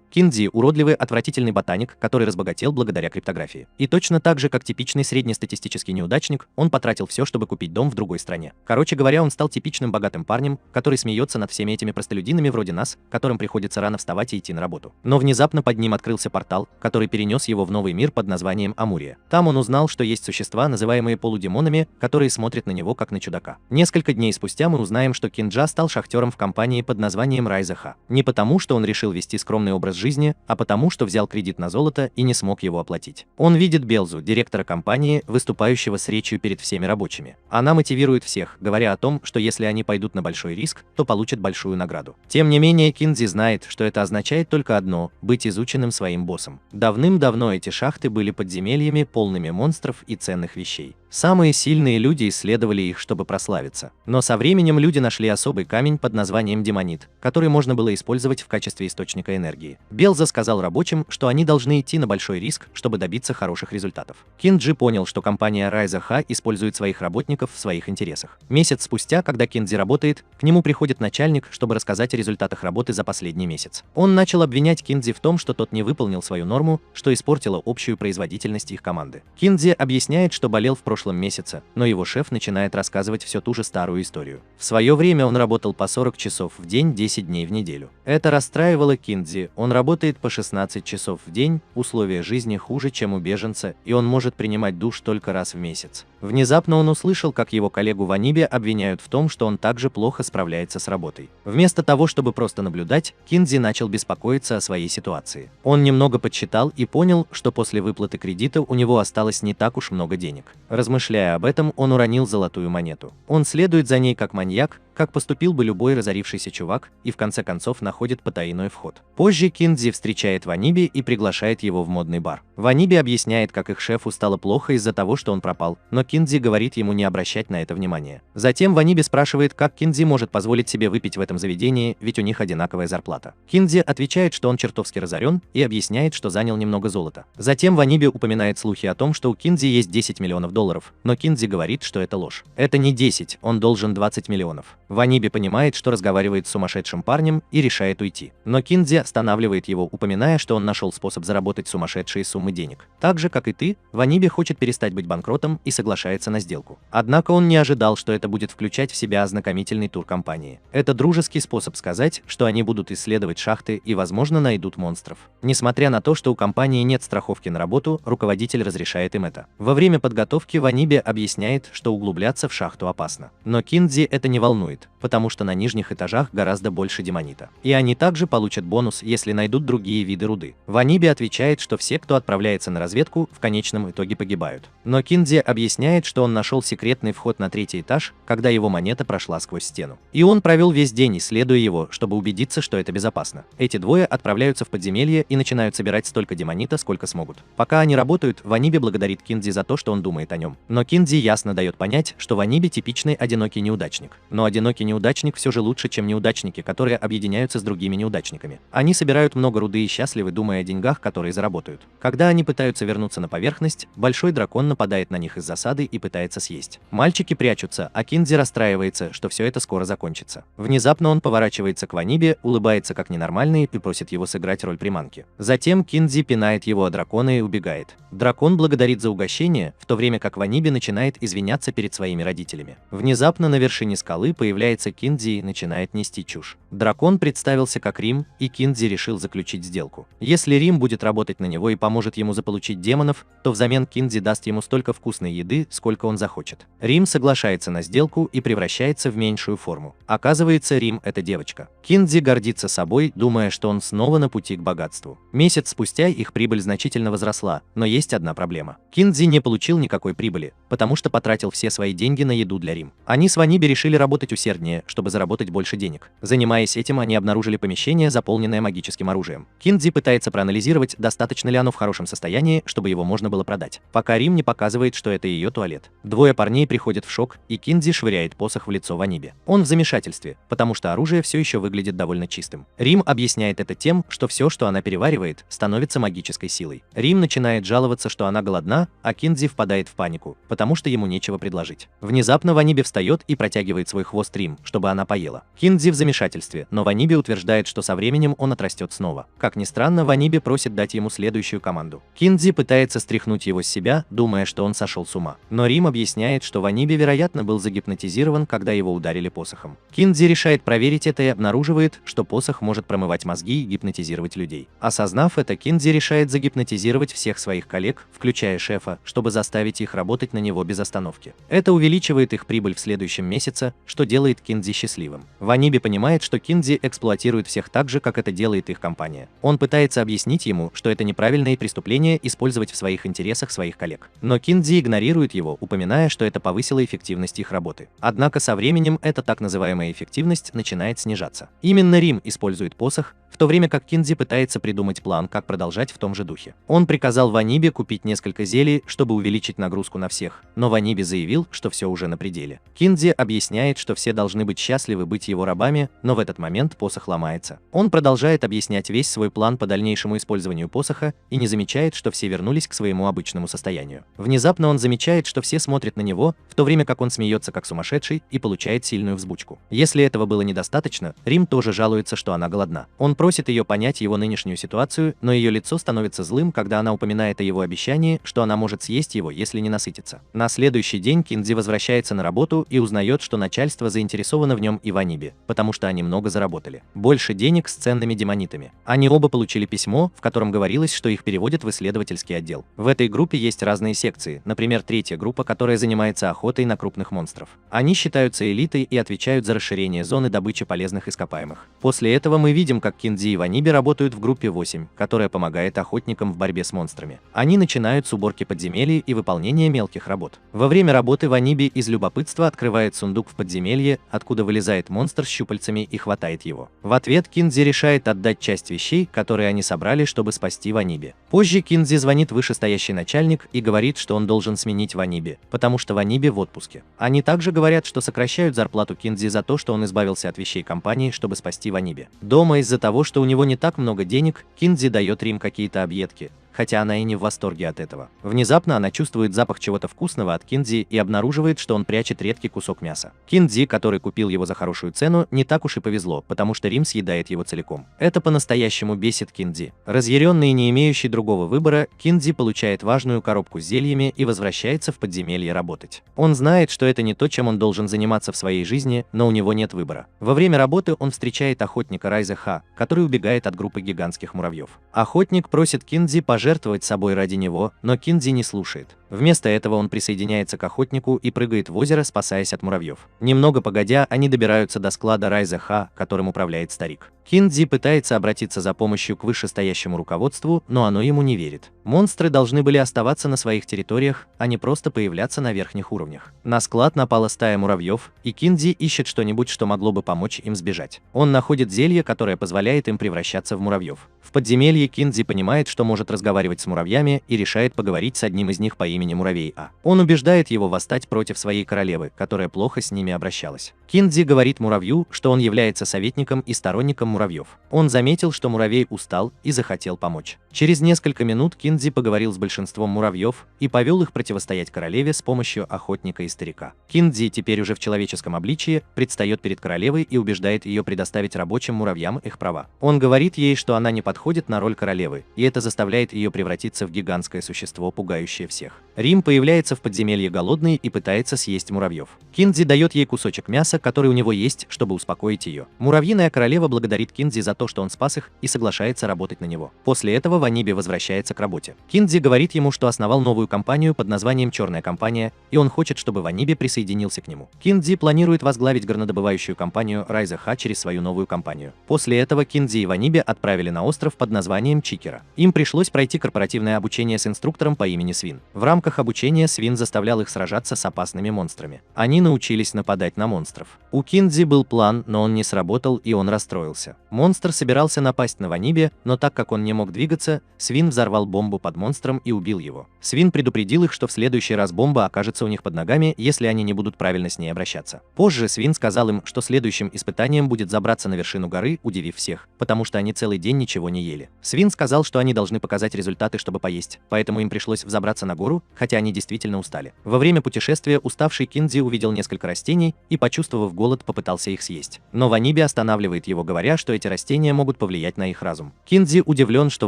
Киндзи – уродливый, отвратительный ботаник, который разбогател благодаря криптографии. И точно так же, как типичный среднестатистический неудачник, он потратил все, чтобы купить дом в другой стране. Короче говоря, он стал типичным богатым парнем, который смеется над всеми этими простолюдинами вроде нас, которым приходится рано вставать и идти на работу. Но внезапно под ним открылся портал, который перенес его в новый мир под названием Амурия. Там он узнал, что есть существа, называемые полудемонами, которые смотрят на него как на чудака. Несколько дней спустя мы узнаем, что Кинджа стал шахтером в компании под названием Райзаха. Не потому, что он решил вести скромный образ жизни, а потому, что взял кредит на золото и не смог его оплатить. Он видит Белзу, директора компании, выступающего с речью перед всеми рабочими. Она мотивирует всех, говоря о том, что если они пойдут на большой риск, то получат большую награду. Тем не менее, Киндзи знает, что это означает только одно – быть изученным своим боссом. Давным-давно эти шахты были подземельями, полными монстров и ценных вещей. Самые сильные люди исследовали их, чтобы прославиться. Но со временем люди нашли особый камень под названием демонит, который можно было использовать в качестве источника энергии. Белза сказал рабочим, что они должны идти на большой риск, чтобы добиться хороших результатов. Кинджи понял, что компания Райзаха использует своих работников в своих интересах. Месяц спустя, когда Киндзи работает, к нему приходит начальник, чтобы рассказать о результатах работы за последний месяц. Он начал обвинять Киндзи в том, что тот не выполнил свою норму, что испортило общую производительность их команды. Киндзи объясняет, что болел в прошлом месяце, но его шеф начинает рассказывать всю ту же старую историю. В свое время он работал по 40 часов в день 10 дней в неделю. Это расстраивало Киндзи. Он работает по 16 часов в день, условия жизни хуже, чем у беженца, и он может принимать душ только раз в месяц. Внезапно он услышал, как его коллегу в Анибе обвиняют в том, что он также плохо справляется с работой. Вместо того, чтобы просто наблюдать, Киндзи начал беспокоиться о своей ситуации. Он немного подсчитал и понял, что после выплаты кредита у него осталось не так уж много денег. Размышляя об этом, он уронил золотую монету. Он следует за ней как маньяк, как поступил бы любой разорившийся чувак, и в конце концов находит потайной вход. Позже Киндзи встречает Ваниби и приглашает его в модный бар. Ваниби объясняет, как их шефу стало плохо из-за того, что он пропал, но Киндзи говорит ему не обращать на это внимания. Затем Ваниби спрашивает, как Киндзи может позволить себе выпить в этом заведении, ведь у них одинаковая зарплата. Киндзи отвечает, что он чертовски разорен, и объясняет, что занял немного золота. Затем Ваниби упоминает слухи о том, что у Киндзи есть 10 миллионов долларов, но Киндзи говорит, что это ложь. Это не 10, он должен 20 миллионов. Ваниби понимает, что разговаривает с сумасшедшим парнем, и решает уйти. Но Киндзи останавливает его, упоминая, что он нашел способ заработать сумасшедшие суммы денег. Так же, как и ты, Ваниби хочет перестать быть банкротом и соглашается на сделку. Однако он не ожидал, что это будет включать в себя ознакомительный тур компании. Это дружеский способ сказать, что они будут исследовать шахты и, возможно, найдут монстров. Несмотря на то, что у компании нет страховки на работу, руководитель разрешает им это. Во время подготовки Ваниби объясняет, что углубляться в шахту опасно. Но Киндзи это не волнует, потому что на нижних этажах гораздо больше демонита. И они также получат бонус, если найдут другие виды руды. Ваниби отвечает, что все, кто отправляется на разведку, в конечном итоге погибают. Но Киндзи объясняет, что он нашел секретный вход на 3-й этаж, когда его монета прошла сквозь стену. И он провел весь день, исследуя его, чтобы убедиться, что это безопасно. Эти двое отправляются в подземелье и начинают собирать столько демонита, сколько смогут. Пока они работают, Ваниби благодарит Киндзи за то, что он думает о нем. Но Киндзи ясно дает понять, что Ваниби типичный одинокий неудачник. Но одинокий неудачник все же лучше, чем неудачники, которые объединяются с другими неудачниками. Они собирают много руды и счастливы, думая о деньгах, которые заработают. Когда они пытаются вернуться на поверхность, большой дракон нападает на них из засады и пытается съесть. Мальчики прячутся, а Киндзи расстраивается, что все это скоро закончится. Внезапно он поворачивается к Ваниби, улыбается как ненормальный и просит его сыграть роль приманки. Затем Киндзи пинает его о дракона и убегает. Дракон благодарит за угощение, в то время как Ваниби начинает извиняться перед своими родителями. Внезапно на вершине скалы появляется Киндзи и начинает нести чушь. Дракон представился как Рим, и Киндзи решил заключить сделку. Если Рим будет работать на него и поможет ему заполучить демонов, то взамен Киндзи даст ему столько вкусной еды, сколько он захочет. Рим соглашается на сделку и превращается в меньшую форму. Оказывается, Рим – это девочка. Киндзи гордится собой, думая, что он снова на пути к богатству. Месяц спустя их прибыль значительно возросла, но есть одна проблема. Киндзи не получил никакой прибыли, потому что потратил все свои деньги на еду для Рим. Они с Ваниби решили работать усерднее, чтобы заработать больше денег. Занимаясь этим, они обнаружили помещение, заполненное магическим оружием. Киндзи пытается проанализировать, достаточно ли оно в хорошем состоянии, чтобы его можно было продать, пока Рим не показывает, что это ее туалет. Двое парней приходят в шок, и Киндзи швыряет посох в лицо Ваниби. Он в замешательстве, потому что оружие все еще выглядит довольно чистым. Рим объясняет это тем, что все, что она переваривает, становится магической силой. Рим начинает жаловаться, что она голодна, а Киндзи впадает в панику, потому что ему нечего предложить. Внезапно Ваниби встает и протягивает свой хвост Рим, чтобы она поела. Киндзи в замешательстве, но Ваниби утверждает, что со временем он отрастет снова. Как ни странно, Ваниби просит дать ему следующую команду. Киндзи пытается стряхнуть его с себя, думая, что он сошел с ума. Но Рим объясняет, что Ваниби, вероятно, был загипнотизирован, когда его ударили посохом. Киндзи решает проверить это и обнаруживает, что посох может промывать мозги и гипнотизировать людей. Осознав это, Киндзи решает загипнотизировать всех своих коллег, включая шефа, чтобы заставить их работать на него без остановки. Это увеличивает их прибыль в следующем месяце, что делает Киндзи счастливым. Ваниби понимает, что Киндзи эксплуатирует всех так же, как это делает их компания. Он пытается объяснить ему, что это неправильное преступление использовать в своих интересах своих коллег. Но Киндзи игнорирует его, упоминая, что это повысило эффективность их работы. Однако со временем эта так называемая эффективность начинает снижаться. Именно Рим использует посох, в то время как Киндзи пытается придумать план, как продолжать в том же духе. Он приказал Ванибе купить несколько зелий, чтобы увеличить нагрузку на всех, но Ваниби заявил, что все уже на пределе. Киндзи объясняет, что все должны быть счастливы быть его рабами, но в этот момент посох ломается. Он продолжает объяснять весь свой план по дальнейшему использованию посоха и не замечает, что все вернулись к своему обычному состоянию. Внезапно он замечает, что все смотрят на него, в то время как он смеется как сумасшедший и получает сильную взбучку. Если этого было недостаточно, Рим тоже жалуется, что она голодна. Он просит ее понять его нынешнюю ситуацию, но ее лицо становится злым, когда она упоминает о его обещании, что она может съесть его, если не насытится. На следующий день Киндзи возвращается на работу и узнает, что начальство заинтересовано в нем и Ванибе, потому что они много заработали. Больше денег с ценными демонитами. Они оба получили письмо, в котором говорилось, что их переводят в исследовательский отдел. В этой группе есть разные секции, например, третья группа, которая занимается охотой на крупных монстров. Они считаются элитой и отвечают за расширение зоны добычи полезных ископаемых. После этого мы видим, как Киндзи и Ваниби работают в группе 8, которая помогает охотникам в борьбе с монстрами. Они начинают с уборки подземелий и выполнения мелких работ. Во время работы Ваниби из любопытства открывает сундук в подземелье, откуда вылезает монстр с щупальцами и хватает его. В ответ Киндзи решает отдать часть вещей, которые они собрали, чтобы спасти Ваниби. Позже Киндзи звонит вышестоящий начальник и говорит, что он должен сменить Ваниби, потому что Ваниби в отпуске. Они также говорят, что сокращают зарплату Киндзи за то, что он избавился от вещей компании, чтобы спасти Ваниби. Дома из-за того, что у него не так много денег, Киндзи дает Рим какие-то объедки, хотя она и не в восторге от этого. Внезапно она чувствует запах чего-то вкусного от Киндзи и обнаруживает, что он прячет редкий кусок мяса. Киндзи, который купил его за хорошую цену, не так уж и повезло, потому что Рим съедает его целиком. Это по-настоящему бесит Киндзи. Разъяренный и не имеющий другого выбора, Киндзи получает важную коробку с зельями и возвращается в подземелье работать. Он знает, что это не то, чем он должен заниматься в своей жизни, но у него нет выбора. Во время работы он встречает охотника Райза Ха, который убегает от группы гигантских муравьев. Охотник просит Киндзи пожертвовать собой ради него, но Киндзи не слушает. Вместо этого он присоединяется к охотнику и прыгает в озеро, спасаясь от муравьев. Немного погодя, они добираются до склада Райза Ха, которым управляет старик. Киндзи пытается обратиться за помощью к вышестоящему руководству, но оно ему не верит. Монстры должны были оставаться на своих территориях, а не просто появляться на верхних уровнях. На склад напала стая муравьев, и Киндзи ищет что-нибудь, что могло бы помочь им сбежать. Он находит зелье, которое позволяет им превращаться в муравьев. В подземелье Киндзи понимает, что может разговаривать с муравьями, и решает поговорить с одним из них по имени Муравей А. Он убеждает его восстать против своей королевы, которая плохо с ними обращалась. Киндзи говорит муравью, что он является советником и сторонником муравьев. Он заметил, что муравей устал и захотел помочь. Через несколько минут Киндзи поговорил с большинством муравьев и повел их противостоять королеве с помощью охотника и старика. Киндзи, теперь уже в человеческом обличии, предстает перед королевой и убеждает ее предоставить рабочим муравьям их права. Он говорит ей, что она не подходит на роль королевы, и это заставляет ее превратиться в гигантское существо, пугающее всех. Рим появляется в подземелье голодный и пытается съесть муравьев. Киндзи дает ей кусочек мяса, который у него есть, чтобы успокоить ее. Муравьиная королева благодарит Киндзи за то, что он спас их, и соглашается работать на него. После этого Ваниби возвращается к работе. Киндзи говорит ему, что основал новую компанию под названием «Черная компания», и он хочет, чтобы Ваниби присоединился к нему. Киндзи планирует возглавить горнодобывающую компанию Райза Ха через свою новую компанию. После этого Киндзи и Ваниби отправили на остров под названием Чикера. Им пришлось пройти корпоративное обучение с инструктором по имени Свин. В рамках обучения Свин заставлял их сражаться с опасными монстрами. Они научились нападать на монстров. У Киндзи был план, но он не сработал, и он расстроился. Монстр собирался напасть на Ваниби, но так как он не мог двигаться, Свин взорвал бомбу под монстром и убил его. Свин предупредил их, что в следующий раз бомба окажется у них под ногами, если они не будут правильно с ней обращаться. Позже Свин сказал им, что следующим испытанием будет забраться на вершину горы, удивив всех, потому что они целый день ничего не ели. Свин сказал, что они должны показать результаты, чтобы поесть, поэтому им пришлось взобраться на гору, хотя они действительно устали. Во время путешествия уставший Кинзи увидел несколько растений и, почувствовав голод, попытался их съесть. Но Ваниби останавливает его, говоря, что эти растения могут повлиять на их разум. Кинзи удивлен, что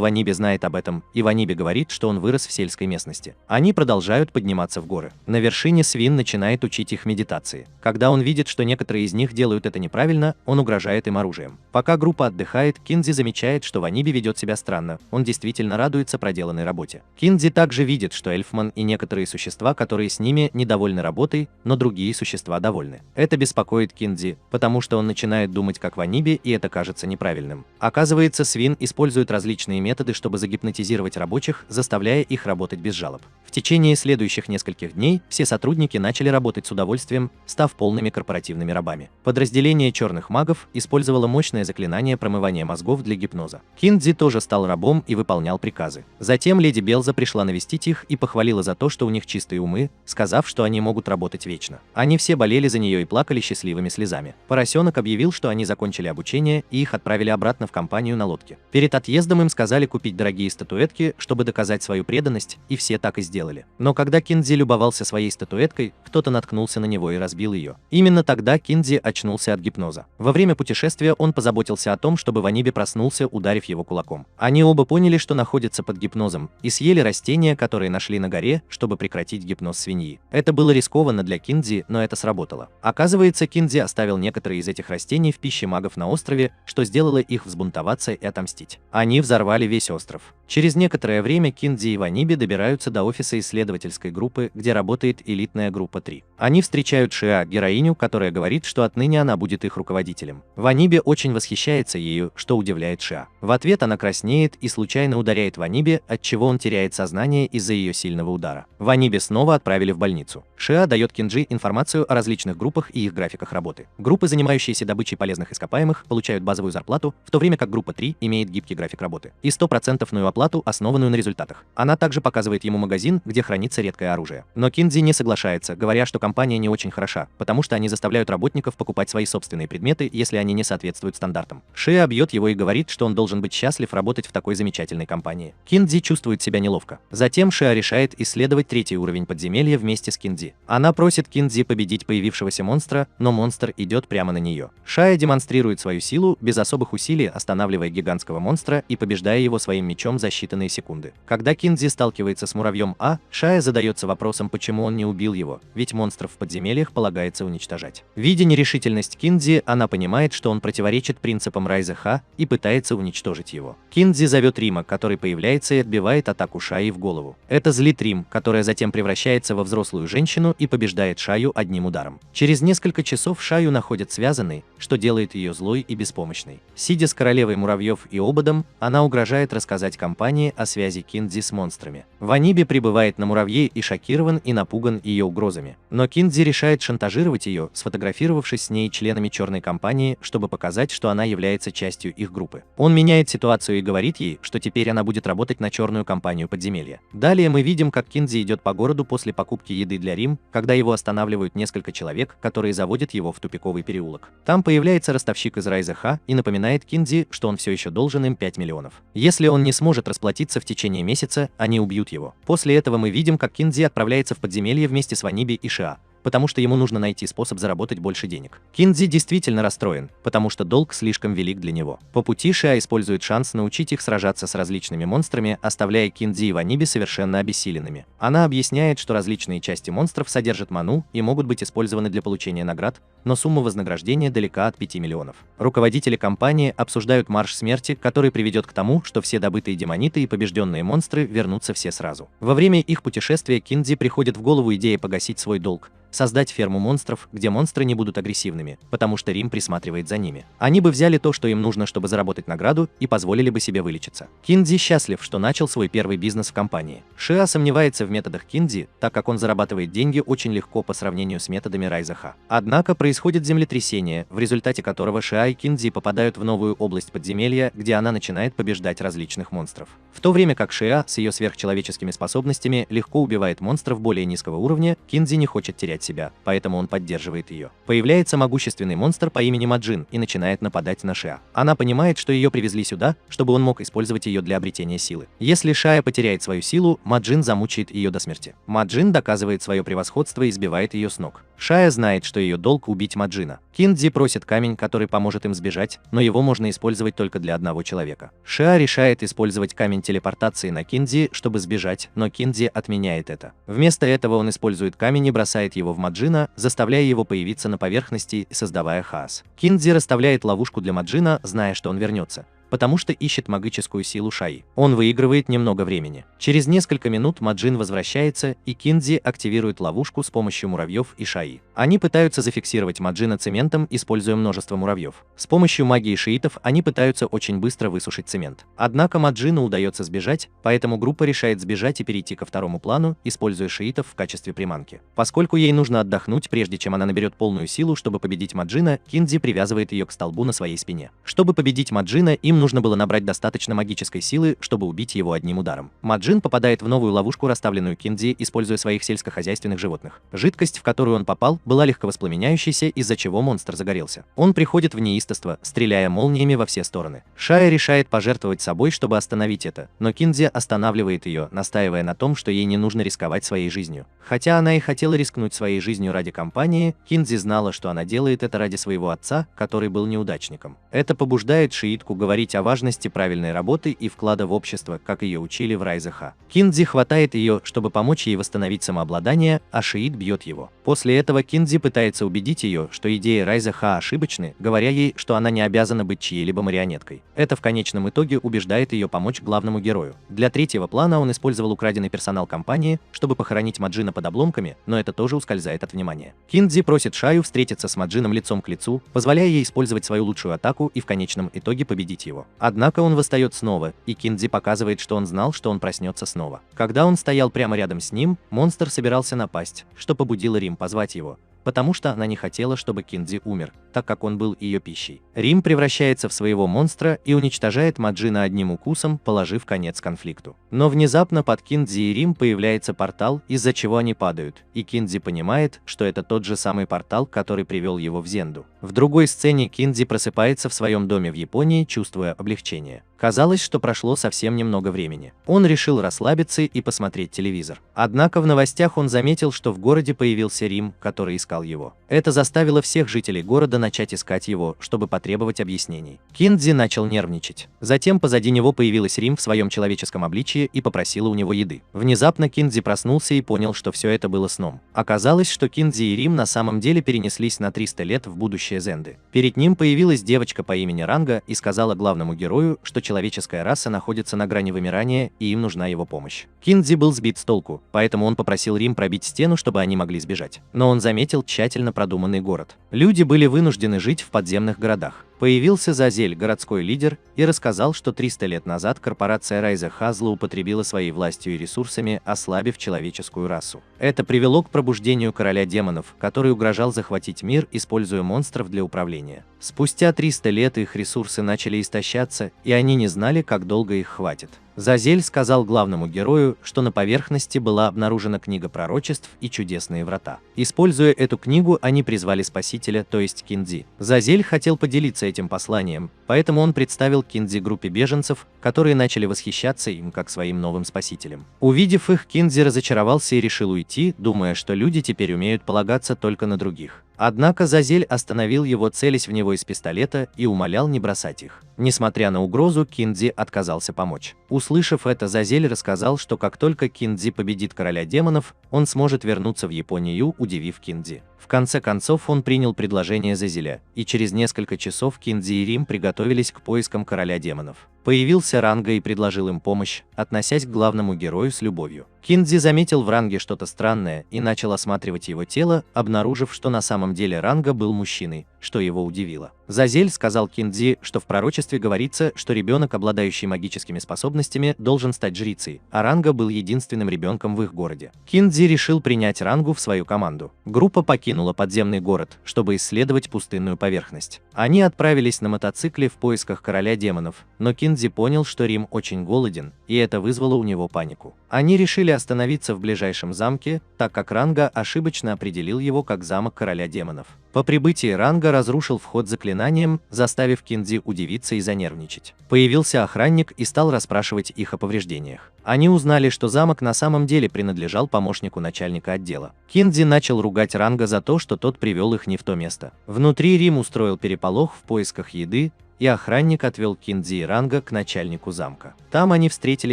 Ваниби знает об этом, и Ваниби говорит, что он вырос в сельской местности. Они продолжают подниматься в горы. На вершине свин начинает учить их медитации. Когда он видит, что некоторые из них делают это неправильно, он угрожает им оружием. Пока группа отдыхает, Кинзи замечает, что Ваниби ведет себя странно. Он действительно радуется проделанной работе. Кинзи также видит, что Эльфман и некоторые существа, которые с ними, недовольны работой, но другие существа довольны. Это беспокоит Кинзи, потому что он начинает думать как Ваниби, и это кажется неправильным. Оказывается, свин использует различные методы, чтобы загипнотизировать рабочих, заставляя их работать без жалоб. В течение следующих нескольких дней все сотрудники начали работать с удовольствием, став полными корпоративными рабами. Подразделение черных магов использовало мощное заклинание промывания мозгов для гипноза. Кинзи тоже стал рабом и выполнял приказы. Затем леди Белза пришла навестить их и похвалила за то, что у них чистые умы, сказав, что они могут работать вечно. Они все болели за нее и плакали счастливыми слезами. Поросенок объявил, что они закончили обучение и их отправили обратно в компанию на лодке. Перед отъездом им сказали купить дорогие статуэтки, чтобы доказать свою преданность, и все так и сделали. Но когда Кинзи любовался своей статуэткой, кто-то наткнулся на него и разбил ее. Именно тогда Кинзи очнулся от гипноза. Во время путешествия он позаботился о том, чтобы Ваниби проснулся, ударив его кулаком. Они оба поняли, что находятся под гипнозом, и съели растения, которые нашли на горе, чтобы прекратить гипноз свиньи. Это было рискованно для Кинзи, но это сработало. Оказывается, Кинзи оставил некоторые из этих растений в пище магов на острове, что сделало их взбунтоваться и отомстить. Они взорвали весь остров. Через некоторое время Кинзи и Ваниби добираются до офиса исследовательской группы, где работает элитная группа 3. Они встречают Шиа, героиню, которая говорит, что отныне она будет их руководителем. Ваниби очень восхищается ею, что удивляет Шиа. В ответ она краснеет и случайно ударяет Ваниби, отчего он теряет сознание из-за ее сильного удара. Ваниби снова отправили в больницу. Шиа дает Кинджи информацию о различных группах и их графиках работы. Группы, занимающиеся добычей полезных ископаемых, получают базовую зарплату, в то время как группа 3 имеет гибкий график работы и 100% оплату, основанную на результатах. Она также показывает ему магазин, где хранится редкое оружие. Но Кинзи не соглашается, говоря, что компания не очень хороша, потому что они заставляют работников покупать свои собственные предметы, если они не соответствуют стандартам. Шиа бьет его и говорит, что он должен быть счастлив работать в такой замечательной компании. Кинзи чувствует себя неловко. Затем Шиа решает исследовать третий уровень подземелья вместе с Кинзи. Она просит Кинзи победить появившегося монстра, но монстр идет прямо на нее. Шиа демонстрирует свою силу, без особых усилий останавливая гигантского монстра и побеждая его своим мечом за считанные секунды. Когда Кинзи сталкивается с муравьем А, Шиа задается вопросом, почему он не убил его, ведь монстров в подземельях полагается уничтожать. Видя нерешительность Кинзи, она понимает, что он противоречит принципам Райза Ха и пытается уничтожить его. Кинзи зовет Рима, который появляется и отбивает атаку Шаи в голову. Это злит Рим, которая затем превращается во взрослую женщину и побеждает Шаю одним ударом. Через несколько часов Шаю находят связанной, что делает ее злой и беспомощной. Сидя с королевой муравьев и ободом, она угрожает рассказать компании о связи Кинзи с монстрами. Ваниби прибывает на муравье и шокирован и напуган ее угрозами. Но Кинзи решает шантажировать ее, сфотографировавшись с ней членами черной компании, чтобы показать, что она является частью их группы. Он меняет ситуацию и говорит ей, что теперь она будет работать на черную компанию подземелья. Далее мы видим, как Кинзи идет по городу после покупки еды для Рим, когда его останавливают несколько человек, которые заводят его в тупиковый переулок. Там появляется ростовщик из Райза Ха и напоминает Кинзи, что он все еще должен им 5 миллионов. Если он не сможет расплатиться в течение месяца, они убьют его. После этого мы видим, как Кинзи отправляется в подземелье вместе с Ваниби и Шиа, потому что ему нужно найти способ заработать больше денег. Кинзи действительно расстроен, потому что долг слишком велик для него. По пути Шиа использует шанс научить их сражаться с различными монстрами, оставляя Кинзи и Ваниби совершенно обессиленными. Она объясняет, что различные части монстров содержат ману и могут быть использованы для получения наград, но сумма вознаграждения далека от 5 миллионов. Руководители компании обсуждают марш смерти, который приведет к тому, что все добытые демониты и побежденные монстры вернутся все сразу. Во время их путешествия Кинзи приходит в голову идея погасить свой долг, создать ферму монстров, где монстры не будут агрессивными, потому что Рим присматривает за ними. Они бы взяли то, что им нужно, чтобы заработать награду, и позволили бы себе вылечиться. Кинзи счастлив, что начал свой первый бизнес в компании. Шиа сомневается в методах Кинзи, так как он зарабатывает деньги очень легко по сравнению с методами Райза Ха. Однако происходит землетрясение, в результате которого Шиа и Кинзи попадают в новую область подземелья, где она начинает побеждать различных монстров. В то время как Шиа с ее сверхчеловеческими способностями легко убивает монстров более низкого уровня, Кинзи не хочет терять защищать себя, поэтому он поддерживает ее. Появляется могущественный монстр по имени Маджин и начинает нападать на Шиа. Она понимает, что ее привезли сюда, чтобы он мог использовать ее для обретения силы. Если Шиа потеряет свою силу, Маджин замучает ее до смерти. Маджин доказывает свое превосходство и сбивает ее с ног. Шая знает, что ее долг убить Маджина. Киндзи просит камень, который поможет им сбежать, но его можно использовать только для одного человека. Шиа решает использовать камень телепортации на Киндзи, чтобы сбежать, но Киндзи отменяет это. Вместо этого он использует камень и бросает его в Маджина, заставляя его появиться на поверхности и создавая хаос. Киндзи расставляет ловушку для Маджина, зная, что он вернется, потому что ищет магическую силу Шаи. Он выигрывает немного времени. Через несколько минут Маджин возвращается, и Киндзи активирует ловушку с помощью муравьев и Шаи. Они пытаются зафиксировать Маджина цементом, используя множество муравьев. С помощью магии шиитов они пытаются очень быстро высушить цемент. Однако Маджину удается сбежать, поэтому группа решает сбежать и перейти ко второму плану, используя шиитов в качестве приманки. Поскольку ей нужно отдохнуть, прежде чем она наберет полную силу, чтобы победить Маджина, Киндзи привязывает ее к столбу на своей спине. Чтобы победить Маджина, им нужно было набрать достаточно магической силы, чтобы убить его одним ударом. Маджин попадает в новую ловушку, расставленную Киндзи, используя своих сельскохозяйственных животных. Жидкость, в которую он попал, была легко воспламеняющейся, из-за чего монстр загорелся. Он приходит в неистовство, стреляя молниями во все стороны. Шая решает пожертвовать собой, чтобы остановить это, но Киндзи останавливает ее, настаивая на том, что ей не нужно рисковать своей жизнью. Хотя она и хотела рискнуть своей жизнью ради компании, Киндзи знала, что она делает это ради своего отца, который был неудачником. Это побуждает шиитку говорить о важности правильной работы и вклада в общество, как ее учили в Райзе Ха. Киндзи хватает ее, чтобы помочь ей восстановить самообладание, а шиит бьет его. После этого Киндзи пытается убедить ее, что идеи Райзе Ха ошибочны, говоря ей, что она не обязана быть чьей-либо марионеткой. Это в конечном итоге убеждает ее помочь главному герою. Для третьего плана он использовал украденный персонал компании, чтобы похоронить Маджина под обломками, но это тоже ускользает от внимания. Киндзи просит Шаю встретиться с Маджином лицом к лицу, позволяя ей использовать свою лучшую атаку и в конечном итоге победить его. Однако он восстает снова, и Киндзи показывает, что он знал, что он проснется снова. Когда он стоял прямо рядом с ним, монстр собирался напасть, что побудило Рим позвать его, потому что она не хотела, чтобы Киндзи умер, так как он был ее пищей. Рим превращается в своего монстра и уничтожает Маджина одним укусом, положив конец конфликту. Но внезапно под Киндзи и Рим появляется портал, из-за чего они падают, и Киндзи понимает, что это тот же самый портал, который привел его в Зенду. В другой сцене Киндзи просыпается в своем доме в Японии, чувствуя облегчение. Казалось, что прошло совсем немного времени. Он решил расслабиться и посмотреть телевизор. Однако в новостях он заметил, что в городе появился Рим, который искал его. Это заставило всех жителей города начать искать его, чтобы потребовать объяснений. Киндзи начал нервничать. Затем позади него появилась Рим в своем человеческом обличии и попросила у него еды. Внезапно Киндзи проснулся и понял, что все это было сном. Оказалось, что Киндзи и Рим на самом деле перенеслись на 300 лет в будущее Зенды. Перед ним появилась девочка по имени Ранга и сказала главному герою, что человеческая раса находится на грани вымирания и им нужна его помощь. Киндзи был сбит с толку, поэтому он попросил Рим пробить стену, чтобы они могли сбежать. Но он заметил тщательно продуманный город. Люди были вынуждены жить в подземных городах. Появился Зазель, городской лидер, и рассказал, что 300 лет назад корпорация Райзе Ха злоупотребила своей властью и ресурсами, ослабив человеческую расу. Это привело к пробуждению короля демонов, который угрожал захватить мир, используя монстров для управления. Спустя 300 лет их ресурсы начали истощаться, и они не знали, как долго их хватит. Зазель сказал главному герою, что на поверхности была обнаружена книга пророчеств и чудесные врата. Используя эту книгу, они призвали спасителя, то есть Киндзи. Зазель хотел поделиться этим посланием, поэтому он представил Киндзи группе беженцев, которые начали восхищаться им как своим новым спасителем. Увидев их, Киндзи разочаровался и решил уйти, думая, что люди теперь умеют полагаться только на других. Однако Зазель остановил его, целясь в него из пистолета, и умолял не бросать их. Несмотря на угрозу, Киндзи отказался помочь. Услышав это, Зазель рассказал, что как только Киндзи победит короля демонов, он сможет вернуться в Японию, удивив Киндзи. В конце концов, он принял предложение Зазеля, и через несколько часов Киндзи и Рим приготовились к поискам короля демонов. Появился Ранга и предложил им помощь, относясь к главному герою с любовью. Киндзи заметил в Ранге что-то странное и начал осматривать его тело, обнаружив, что на самом деле Ранга был мужчиной, что его удивило. Зазель сказал Киндзи, что в пророчестве говорится, что ребенок, обладающий магическими способностями, должен стать жрицей, а Ранга был единственным ребенком в их городе. Киндзи решил принять Рангу в свою команду. Группа покинула подземный город, чтобы исследовать пустынную поверхность. Они отправились на мотоцикле в поисках короля демонов, но Киндзи понял, что Рим очень голоден, и это вызвало у него панику. Они решили остановиться в ближайшем замке, так как Ранга ошибочно определил его как замок короля демонов. По прибытии Ранга разрушил вход заклинанием, заставив Киндзи удивиться и занервничать. Появился охранник и стал расспрашивать их о повреждениях. Они узнали, что замок на самом деле принадлежал помощнику начальника отдела. Киндзи начал ругать Ранга за то, что тот привел их не в то место. Внутри Рим устроил переполох в поисках еды, и охранник отвел Киндзи и Ранга к начальнику замка. Там они встретили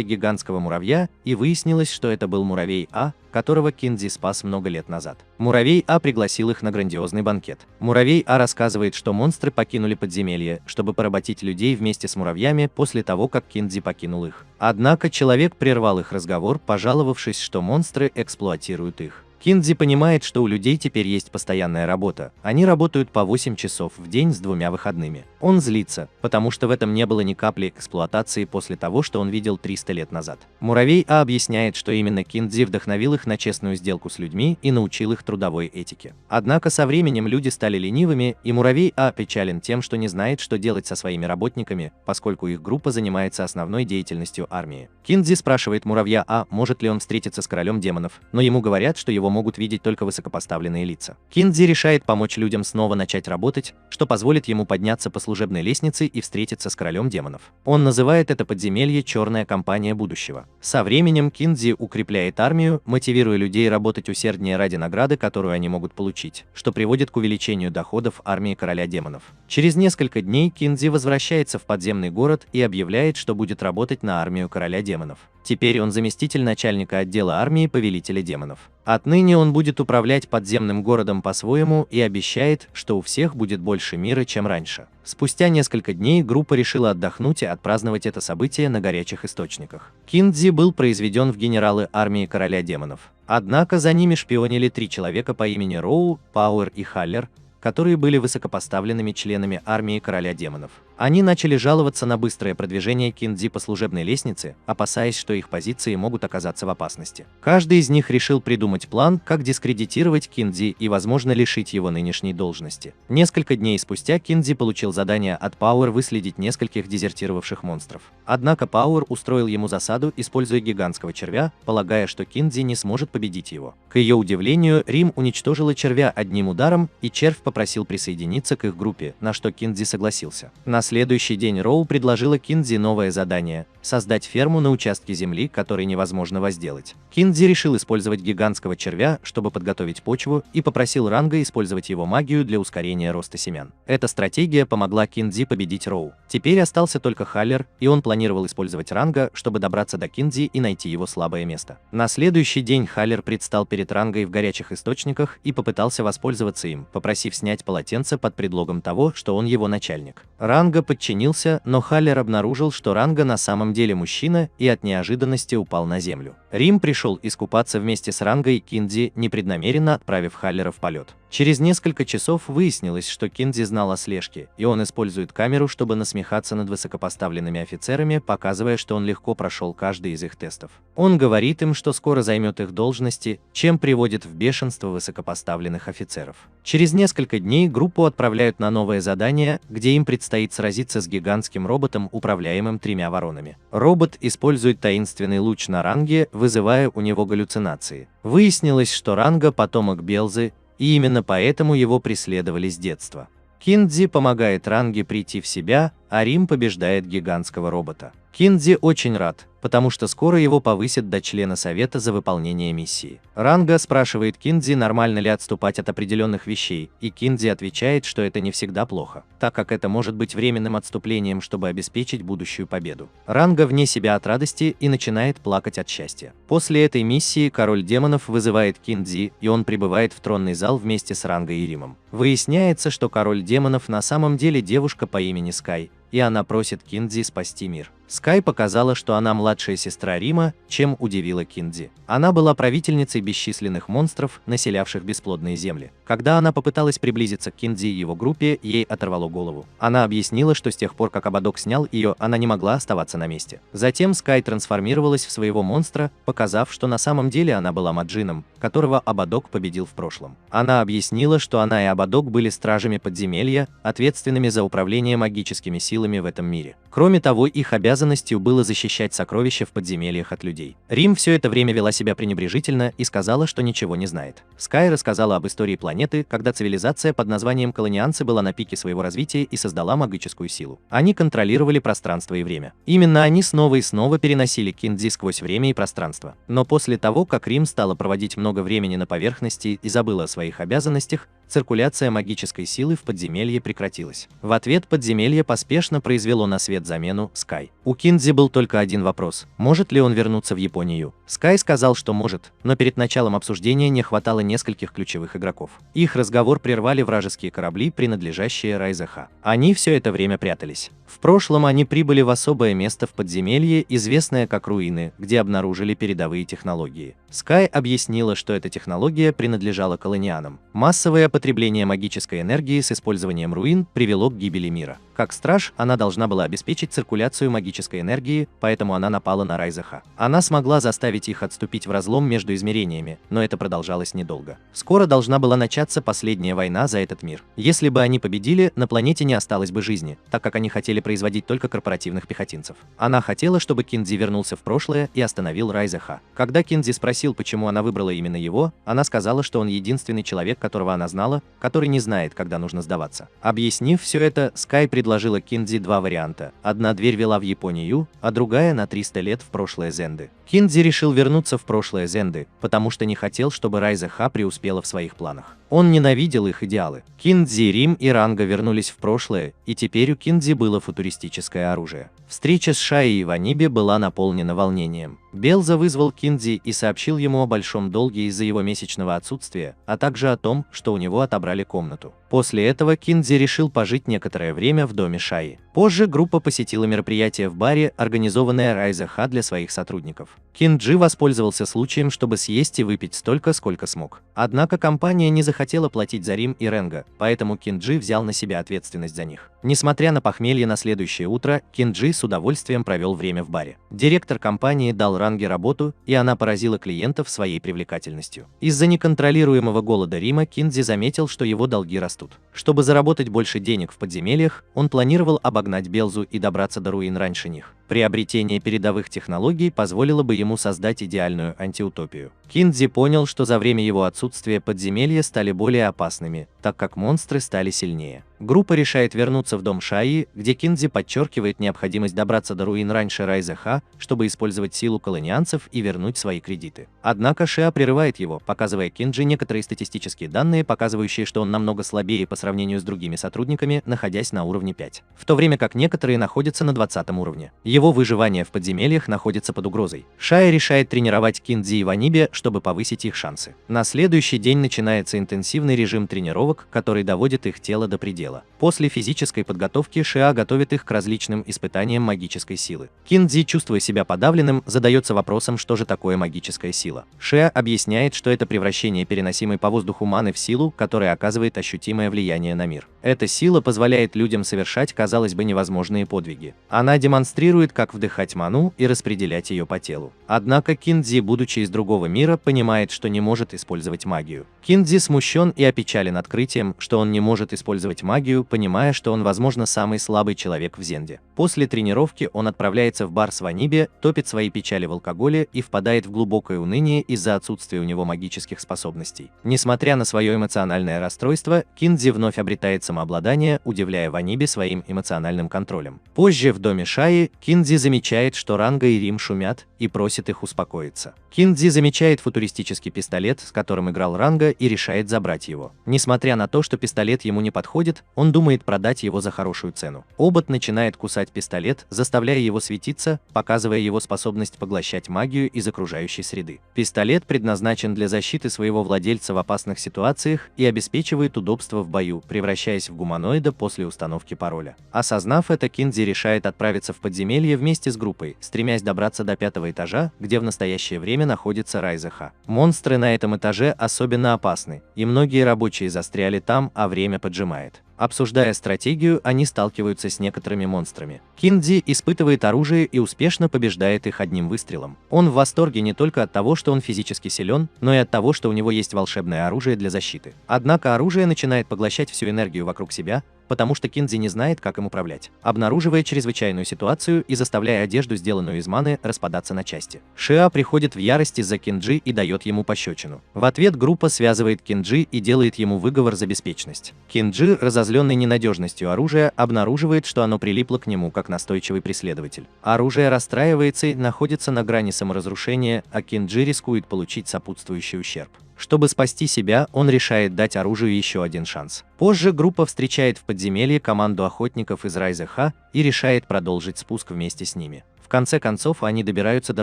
гигантского муравья, и выяснилось, что это был муравей А, которого Киндзи спас много лет назад. Муравей А пригласил их на грандиозный банкет. Муравей А рассказывает, что монстры покинули подземелье, чтобы поработить людей вместе с муравьями после того, как Киндзи покинул их. Однако человек прервал их разговор, пожаловавшись, что монстры эксплуатируют их. Киндзи понимает, что у людей теперь есть постоянная работа. Они работают по 8 часов в день с 2 выходными. Он злится, потому что в этом не было ни капли эксплуатации после того, что он видел 300 лет назад. Муравей А объясняет, что именно Киндзи вдохновил их на честную сделку с людьми и научил их трудовой этике. Однако со временем люди стали ленивыми, и Муравей А печален тем, что не знает, что делать со своими работниками, поскольку их группа занимается основной деятельностью армии. Киндзи спрашивает Муравья А, может ли он встретиться с королем демонов, но ему говорят, что его могут видеть только высокопоставленные лица. Киндзи решает помочь людям снова начать работать, что позволит ему подняться по служебной лестнице и встретиться с королем демонов. Он называет это подземелье «Черная компания будущего». Со временем Киндзи укрепляет армию, мотивируя людей работать усерднее ради награды, которую они могут получить, что приводит к увеличению доходов армии короля демонов. Через несколько дней Киндзи возвращается в подземный город и объявляет, что будет работать на армию короля демонов. Теперь он заместитель начальника отдела армии повелителя демонов. Отныне он будет управлять подземным городом по-своему и обещает, что у всех будет больше мира, чем раньше. Спустя несколько дней группа решила отдохнуть и отпраздновать это событие на горячих источниках. Киндзи был произведен в генералы армии короля демонов. Однако за ними шпионили 3 человека по имени Роу, Пауэр и Халлер, которые были высокопоставленными членами армии короля демонов. Они начали жаловаться на быстрое продвижение Киндзи по служебной лестнице, опасаясь, что их позиции могут оказаться в опасности. Каждый из них решил придумать план, как дискредитировать Киндзи и, возможно, лишить его нынешней должности. Несколько дней спустя Киндзи получил задание от Пауэр выследить нескольких дезертировавших монстров. Однако Пауэр устроил ему засаду, используя гигантского червя, полагая, что Киндзи не сможет победить его. К ее удивлению, Рим уничтожила червя одним ударом, и червь попросил присоединиться к их группе, на что Киндзи согласился. На следующий день Роу предложила Киндзи новое задание – создать ферму на участке земли, который невозможно возделать. Киндзи решил использовать гигантского червя, чтобы подготовить почву, и попросил Ранга использовать его магию для ускорения роста семян. Эта стратегия помогла Киндзи победить Роу. Теперь остался только Халлер, и он планировал использовать Ранга, чтобы добраться до Киндзи и найти его слабое место. На следующий день Халлер предстал перед Рангой в горячих источниках и попытался воспользоваться им, попросив снять полотенце под предлогом того, что он его начальник. Ранга подчинился, но Халлер обнаружил, что Ранга на самом деле мужчина, и от неожиданности упал на землю. Рим пришел искупаться вместе с Рангой и Киндзи, непреднамеренно отправив Халлера в полет. Через несколько часов выяснилось, что Киндзи знал о слежке, и он использует камеру, чтобы насмехаться над высокопоставленными офицерами, показывая, что он легко прошел каждый из их тестов. Он говорит им, что скоро займет их должности, чем приводит в бешенство высокопоставленных офицеров. Через несколько дней группу отправляют на новое задание, где им предстоит сразиться с гигантским роботом, управляемым 3 воронами. Робот использует таинственный луч на Ранге, вызывая у него галлюцинации. Выяснилось, что Ранга – потомок Белзы, и именно поэтому его преследовали с детства. Киндзи помогает Ранге прийти в себя, а Рим побеждает гигантского робота. Киндзи очень рад, потому что скоро его повысят до члена совета за выполнение миссии. Ранга спрашивает Киндзи, нормально ли отступать от определенных вещей, и Киндзи отвечает, что это не всегда плохо, так как это может быть временным отступлением, чтобы обеспечить будущую победу. Ранга вне себя от радости и начинает плакать от счастья. После этой миссии король демонов вызывает Киндзи, и он прибывает в тронный зал вместе с Рангой и Римом. Выясняется, что король демонов на самом деле девушка по имени Скай, и она просит Киндзи спасти мир. Скай показала, что она младшая сестра Рима, чем удивила Киндзи. Она была правительницей бесчисленных монстров, населявших бесплодные земли. Когда она попыталась приблизиться к Киндзи и его группе, ей оторвало голову. Она объяснила, что с тех пор, как Ободок снял ее, она не могла оставаться на месте. Затем Скай трансформировалась в своего монстра, показав, что на самом деле она была Маджином, которого Ободок победил в прошлом. Она объяснила, что она и Ободок были стражами подземелья, ответственными за управление магическими силами в этом мире. Кроме того, их обязанностью было защищать сокровища в подземельях от людей. Рим все это время вела себя пренебрежительно и сказала, что ничего не знает. Скай рассказала об истории планеты, когда цивилизация под названием Колонианцы была на пике своего развития и создала магическую силу. Они контролировали пространство и время. Именно они снова и снова переносили Киндзи сквозь время и пространство. Но после того, как Рим стала проводить много времени на поверхности и забыла о своих обязанностях, циркуляция магической силы в подземелье прекратилась. В ответ подземелье поспешно произвело на свет замену Скай. У Киндзи был только один вопрос: может ли он вернуться в Японию? Скай сказал, что может, но перед началом обсуждения не хватало нескольких ключевых игроков. Их разговор прервали вражеские корабли, принадлежащие Райзеха. Они все это время прятались. В прошлом они прибыли в особое место в подземелье, известное как Руины, где обнаружили передовые технологии. Скай объяснила, что эта технология принадлежала колонианам. Массовое потребление магической энергии с использованием руин привело к гибели мира. Как страж, она должна была обеспечить циркуляцию магической энергии, поэтому она напала на Райзеха. Она смогла заставить их отступить в разлом между измерениями, но это продолжалось недолго. Скоро должна была начаться последняя война за этот мир. Если бы они победили, на планете не осталось бы жизни, так как они хотели производить только корпоративных пехотинцев. Она хотела, чтобы Киндзи вернулся в прошлое и остановил Райзеха. Когда Киндзи спросил, почему она выбрала именно его, она сказала, что он единственный человек, которого она знала, который не знает, когда нужно сдаваться. Объяснив все это, Скай предложила Киндзи два варианта. Одна дверь вела в Японию, а другая на 300 лет в прошлое Зенды. Киндзи решил вернуться в прошлое Зенды, потому что не хотел, чтобы Райзеха преуспела в своих планах. Он ненавидел их идеалы. Киндзи, Рим и Ранга вернулись в прошлое, и теперь у Киндзи было футуристическое оружие. Встреча с Шаей и Ванибе была наполнена волнением. Белза вызвал Киндзи и сообщил ему о большом долге из-за его месячного отсутствия, а также о том, что у него отобрали комнату. После этого Киндзи решил пожить некоторое время в доме Шаи. Позже группа посетила мероприятие в баре, организованное Райзеха для своих сотрудников. Киндзи воспользовался случаем, чтобы съесть и выпить столько, сколько смог. Однако компания не захотела платить за Рим и Ренга, поэтому Киндзи взял на себя ответственность за них. Несмотря на похмелье на следующее утро, Киндзи с удовольствием провел время в баре. Директор компании дал Ранге работу, и она поразила клиентов своей привлекательностью. Из-за неконтролируемого голода Рима Киндзи заметил, что его долги растут. Чтобы заработать больше денег в подземельях, он планировал обогнать Белзу и добраться до руин раньше них. Приобретение передовых технологий позволило бы ему создать идеальную антиутопию. Киндзи понял, что за время его отсутствия подземелья стали более опасными, так как монстры стали сильнее. Группа решает вернуться в дом Шаи, где Киндзи подчеркивает необходимость добраться до руин раньше Райзеха, чтобы использовать силу колонианцев и вернуть свои кредиты. Однако Шиа прерывает его, показывая Киндзи некоторые статистические данные, показывающие, что он намного слабее по сравнению с другими сотрудниками, находясь на уровне 5, в то время как некоторые находятся на 20 уровне. Его выживание в подземельях находится под угрозой. Шиа решает тренировать Киндзи и Ванибе, чтобы повысить их шансы. На следующий день начинается интенсивный режим тренировок, который доводит их тело до предела. После физической подготовки Шиа готовит их к различным испытаниям магической силы. Киндзи, чувствуя себя подавленным, задается вопросом, что же такое магическая сила. Шиа объясняет, что это превращение переносимой по воздуху маны в силу, которая оказывает ощутимое влияние на мир. Эта сила позволяет людям совершать, казалось бы, невозможные подвиги. Она демонстрирует, как вдыхать ману и распределять ее по телу. Однако Киндзи, будучи из другого мира, понимает, что не может использовать магию. Киндзи смущен и опечален открытием, что он не может использовать магию, понимая, что он, возможно, самый слабый человек в Зенде. После тренировки он отправляется в бар с Ванибе, топит свои печали в алкоголе и впадает в глубокое уныние из-за отсутствия у него магических способностей. Несмотря на свое эмоциональное расстройство, Киндзи вновь обретает самообладание, удивляя Ванибе своим эмоциональным контролем. Позже в доме Шаи Киндзи замечает, что Ранга и Рим шумят, и просит их успокоиться. Киндзи замечает замечает футуристический пистолет, с которым играл Ранга, и решает забрать его. Несмотря на то, что пистолет ему не подходит, он думает продать его за хорошую цену. Обод начинает кусать пистолет, заставляя его светиться, показывая его способность поглощать магию из окружающей среды. Пистолет предназначен для защиты своего владельца в опасных ситуациях и обеспечивает удобство в бою, превращаясь в гуманоида после установки пароля. Осознав это, Киндзи решает отправиться в подземелье вместе с группой, стремясь добраться до 5-го этажа, где в настоящее время находится Райзе-Ха. Монстры на этом этаже особенно опасны, и многие рабочие застряли там, а время поджимает. Обсуждая стратегию, они сталкиваются с некоторыми монстрами. Киндзи испытывает оружие и успешно побеждает их одним выстрелом. Он в восторге не только от того, что он физически силен, но и от того, что у него есть волшебное оружие для защиты. Однако оружие начинает поглощать всю энергию вокруг себя, потому что Киндзи не знает, как им управлять, обнаруживая чрезвычайную ситуацию и заставляя одежду, сделанную из маны, распадаться на части. Шиа приходит в ярость из-за Кинджи и дает ему пощечину. В ответ группа связывает Кинджи и делает ему выговор за беспечность. Кинджи, разозленный ненадежностью оружия, обнаруживает, что оно прилипло к нему как настойчивый преследователь. Оружие расстраивается и находится на грани саморазрушения, а Кинджи рискует получить сопутствующий ущерб. Чтобы спасти себя, он решает дать оружию еще один шанс. Позже группа встречает в подземелье команду охотников из Райзе-Ха и решает продолжить спуск вместе с ними. В конце концов, они добираются до